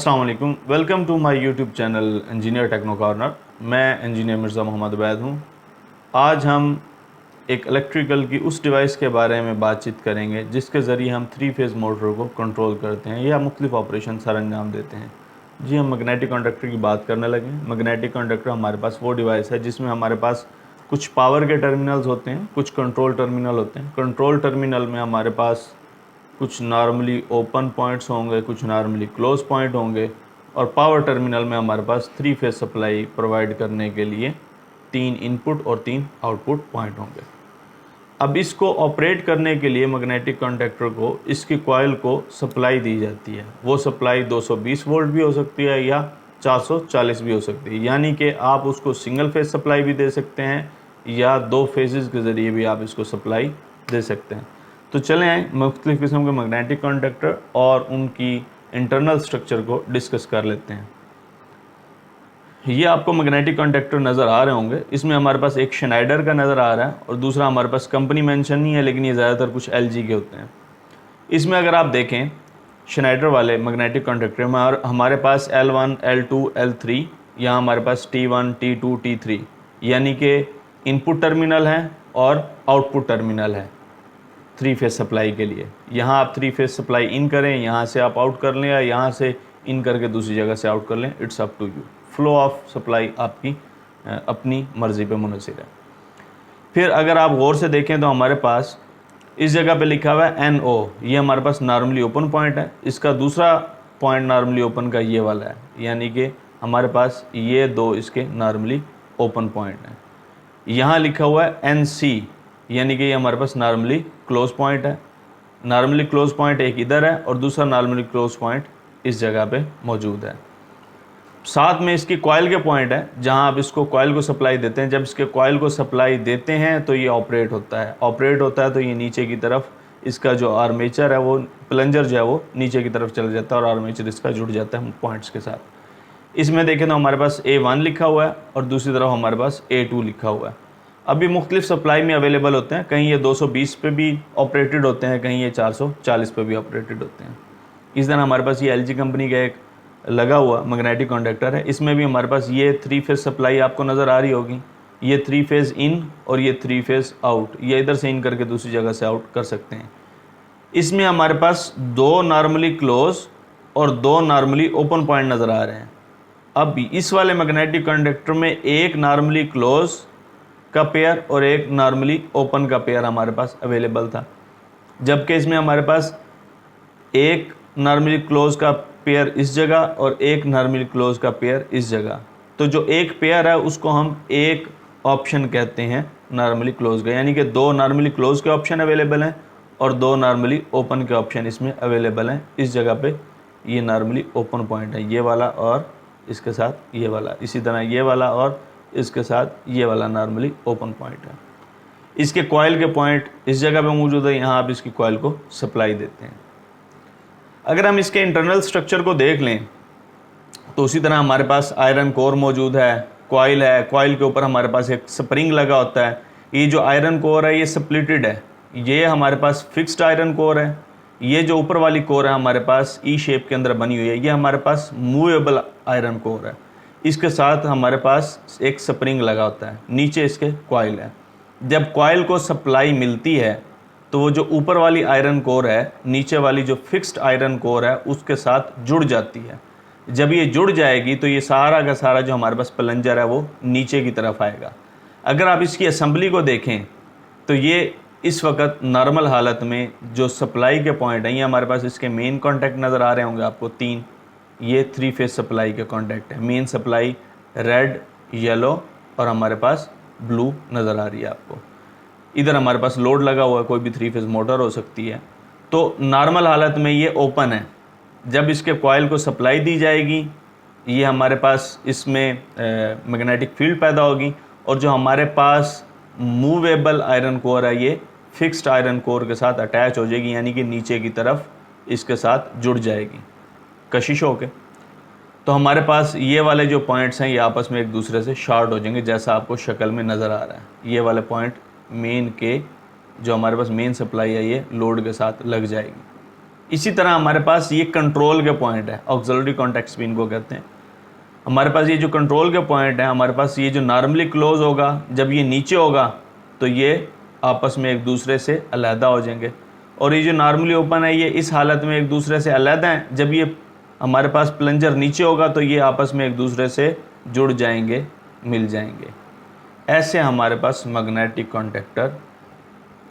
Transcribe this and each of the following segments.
अस्सलाम वालेकुम, welcome to my YouTube channel engineer techno corner. मैं इंजीनियर मिर्ज़ा मोहम्मद उबैद हूँ। आज हम एक इलेक्ट्रिकल की उस डिवाइस के बारे में बातचीत करेंगे जिसके ज़रिए हम 3 फेज़ मोटर को कंट्रोल करते हैं या मुख्तलिफ ऑपरेशन सर अंजाम देते हैं। जी, हम मैग्नेटिक कंडक्टर की बात करने लगे। मैग्नेटिक कंडक्टर हमारे पास वो डिवाइस है जिसमें हमारे पास कुछ पावर के टर्मिनल्स होते हैं, कुछ कंट्रोल टर्मिनल होते हैं। कंट्रोल टर्मिनल में हमारे पास कुछ नॉर्मली ओपन पॉइंट्स होंगे, कुछ नॉर्मली क्लोज पॉइंट होंगे, और पावर टर्मिनल में हमारे पास 3 फेज़ सप्लाई प्रोवाइड करने के लिए 3 इनपुट और 3 आउटपुट पॉइंट होंगे। अब इसको ऑपरेट करने के लिए मैग्नेटिक कंडक्टर को इसकी कॉइल को सप्लाई दी जाती है। वो सप्लाई 220 वोल्ट भी हो सकती है या 440 भी हो सकती है, यानी कि आप उसको सिंगल फेज सप्लाई भी दे सकते हैं या 2 फेजेस के ज़रिए भी आप इसको सप्लाई दे सकते हैं। तो चलें मुख्तलिफ़ किस्म के मैग्नेटिक कंडक्टर और उनकी इंटरनल स्ट्रक्चर को डिस्कस कर लेते हैं। ये आपको मैग्नेटिक कंडक्टर नज़र आ रहे होंगे। इसमें हमारे पास एक शनाइडर का नज़र आ रहा है और दूसरा हमारे पास कंपनी मेंशन नहीं है, लेकिन ये ज़्यादातर कुछ एलजी के होते हैं। इसमें अगर आप देखें शनाइडर वाले मैग्नेटिक कंडक्टर में हमारे पास L1, L2, L3, यहाँ हमारे पास T1, T2, T3 यानी कि इनपुट टर्मिनल हैं और आउटपुट टर्मिनल है 3 फेज़ सप्लाई के लिए। यहाँ आप 3 फेज़ सप्लाई इन करें, यहाँ से आप आउट कर लें, या यहाँ से इन करके दूसरी जगह से आउट कर लें, it's up to you. Flow of supply आपकी अपनी मर्ज़ी पे मुनहसर है। फिर अगर आप गौर से देखें तो हमारे पास इस जगह पे लिखा हुआ है NO, ये हमारे पास नॉर्मली ओपन पॉइंट है। इसका दूसरा पॉइंट नॉर्मली ओपन का ये वाला है, यानी कि हमारे पास ये 2 इसके नॉर्मली ओपन पॉइंट हैं। यहाँ लिखा हुआ है NC, यानी कि ये हमारे पास नॉर्मली क्लोज पॉइंट है। नॉर्मली क्लोज पॉइंट एक इधर है और दूसरा नॉर्मली क्लोज पॉइंट इस जगह पे मौजूद है। साथ में इसकी कॉइल के पॉइंट है जहां आप इसको कॉइल को सप्लाई देते हैं। जब इसके कॉइल को सप्लाई देते हैं तो ये ऑपरेट होता है तो ये नीचे की तरफ इसका जो आर्मेचर है, वो प्लंजर जो है वो नीचे की तरफ चला जाता है और आर्मेचर इसका जुड़ जाता है पॉइंट्स के साथ। इसमें देखें तो हमारे पास A1 लिखा हुआ है और दूसरी तरफ हमारे पास A2 लिखा हुआ है। अभी मुख्तलिफ सप्लाई में अवेलेबल होते हैं, कहीं ये 220 पे भी ऑपरेटेड होते हैं, कहीं ये 440 पे भी ऑपरेटेड होते हैं। इस तरह हमारे पास ये LG कंपनी का एक लगा हुआ मैग्नेटिक कंडक्टर है। इसमें भी हमारे पास ये 3 फेज़ सप्लाई आपको नज़र आ रही होगी। ये 3 फेज़ इन और ये 3 फेज़ आउट, ये इधर से इन करके दूसरी जगह से आउट कर सकते हैं। इसमें हमारे पास 2 नॉर्मली क्लोज और 2 नॉर्मली ओपन पॉइंट नज़र आ रहे हैं। अब इस वाले मैग्नेटिक कंडक्टर में एक नॉर्मली क्लोज का पेयर और एक नॉर्मली ओपन का पेयर हमारे पास अवेलेबल था, जबकि इसमें हमारे पास एक नॉर्मली क्लोज का पेयर इस जगह और एक नॉर्मली क्लोज का पेयर इस जगह। तो जो एक पेयर है उसको हम एक ऑप्शन कहते हैं नॉर्मली क्लोज का, यानी कि 2 नॉर्मली क्लोज के ऑप्शन अवेलेबल हैं और 2 नॉर्मली ओपन के ऑप्शन इसमें अवेलेबल हैं। इस जगह पे ये नॉर्मली ओपन पॉइंट है, ये वाला और इसके साथ ये वाला, इसी तरह ये वाला और इसके साथ ये वाला नॉर्मली ओपन पॉइंट है। इसके कॉइल के पॉइंट इस जगह पे मौजूद है, यहाँ आप इसकी कॉइल को सप्लाई देते हैं। अगर हम इसके इंटरनल स्ट्रक्चर को देख लें तो उसी तरह हमारे पास आयरन कोर मौजूद है, कॉइल है, कॉइल के ऊपर हमारे पास एक स्प्रिंग लगा होता है। ये जो आयरन कोर है ये स्प्लिटेड है, ये हमारे पास फिक्स्ड आयरन कोर है। ये जो ऊपर वाली कोर है हमारे पास ई शेप के अंदर बनी हुई है, ये हमारे पास मूवेबल आयरन कोर है। इसके साथ हमारे पास एक स्प्रिंग लगा होता है, नीचे इसके कॉइल है। जब कॉइल को सप्लाई मिलती है तो वो जो ऊपर वाली आयरन कोर है नीचे वाली जो फिक्स्ड आयरन कोर है उसके साथ जुड़ जाती है। जब ये जुड़ जाएगी तो ये सारा का सारा जो हमारे पास प्लंजर है वो नीचे की तरफ आएगा। अगर आप इसकी असेंबली को देखें तो ये इस वक्त नॉर्मल हालत में जो सप्लाई के पॉइंट हैं, ये हमारे पास इसके मेन कॉन्टैक्ट नज़र आ रहे होंगे आपको 3। ये 3 फेज़ सप्लाई के कॉन्टैक्ट है। मेन सप्लाई रेड, येलो और हमारे पास ब्लू नज़र आ रही है आपको। इधर हमारे पास लोड लगा हुआ है, कोई भी 3 फेज़ मोटर हो सकती है। तो नॉर्मल हालत में ये ओपन है। जब इसके कॉइल को सप्लाई दी जाएगी ये हमारे पास इसमें मैग्नेटिक फील्ड पैदा होगी, और जो हमारे पास मूवेबल आयरन कोर है ये फिक्स्ड आयरन कोर के साथ अटैच हो जाएगी, यानी कि नीचे की तरफ इसके साथ जुड़ जाएगी कशिश होके। तो हमारे पास ये वाले जो पॉइंट्स हैं ये आपस में एक दूसरे से शॉर्ट हो जाएंगे, जैसा आपको शक्ल में नज़र आ रहा है। ये वाले पॉइंट मेन के जो हमारे पास मेन सप्लाई है ये लोड के साथ लग जाएगी। इसी तरह हमारे पास ये कंट्रोल के पॉइंट है, ऑक्सिलरी कॉन्टैक्ट्स भी इनको कहते हैं। हमारे पास ये जो कंट्रोल के पॉइंट है, हमारे पास ये जो नॉर्मली क्लोज होगा, जब ये नीचे होगा तो ये आपस में एक दूसरे से अलहदा हो जाएंगे, और ये जो नॉर्मली ओपन है ये इस हालत में एक दूसरे से अलहदा हैं। जब ये हमारे पास प्लंजर नीचे होगा तो ये आपस में एक दूसरे से जुड़ जाएंगे, मिल जाएंगे। ऐसे हमारे पास मैग्नेटिक कॉन्टैक्टर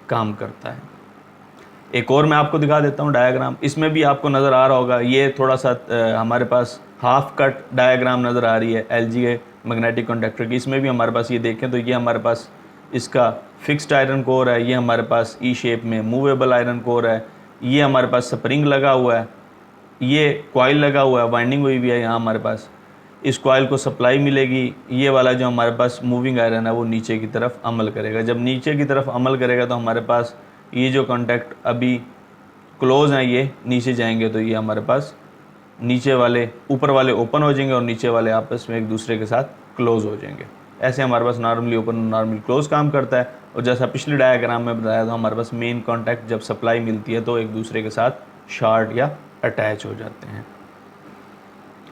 काम करता है। एक और मैं आपको दिखा देता हूँ डायग्राम, इसमें भी आपको नज़र आ रहा होगा, ये थोड़ा सा हमारे पास हाफ कट डायग्राम नज़र आ रही है एलजी के मैग्नेटिक कॉन्टैक्टर की। इसमें भी हमारे पास ये देखें तो ये हमारे पास इसका फिक्स्ड आयरन कोर है, ये हमारे पास ई शेप में मूवेबल आयरन कोर है, ये हमारे पास स्प्रिंग लगा हुआ है, ये कॉइल लगा हुआ है, वाइंडिंग हुई भी है यहाँ हमारे पास। इस कॉइल को सप्लाई मिलेगी, ये वाला जो हमारे पास मूविंग आयरन है वो नीचे की तरफ अमल करेगा। जब नीचे की तरफ अमल करेगा तो हमारे पास ये जो कॉन्टैक्ट अभी क्लोज हैं ये नीचे जाएंगे, तो ये हमारे पास नीचे वाले ऊपर वाले ओपन हो जाएंगे और नीचे वाले आपस में एक दूसरे के साथ क्लोज हो जाएंगे। ऐसे हमारे पास नॉर्मली ओपन नॉर्मली क्लोज काम करता है। और जैसा पिछले डायग्राम में बताया था, हमारे पास मेन कॉन्टैक्ट जब सप्लाई मिलती है तो एक दूसरे के साथ शॉर्ट या अटैच हो जाते हैं।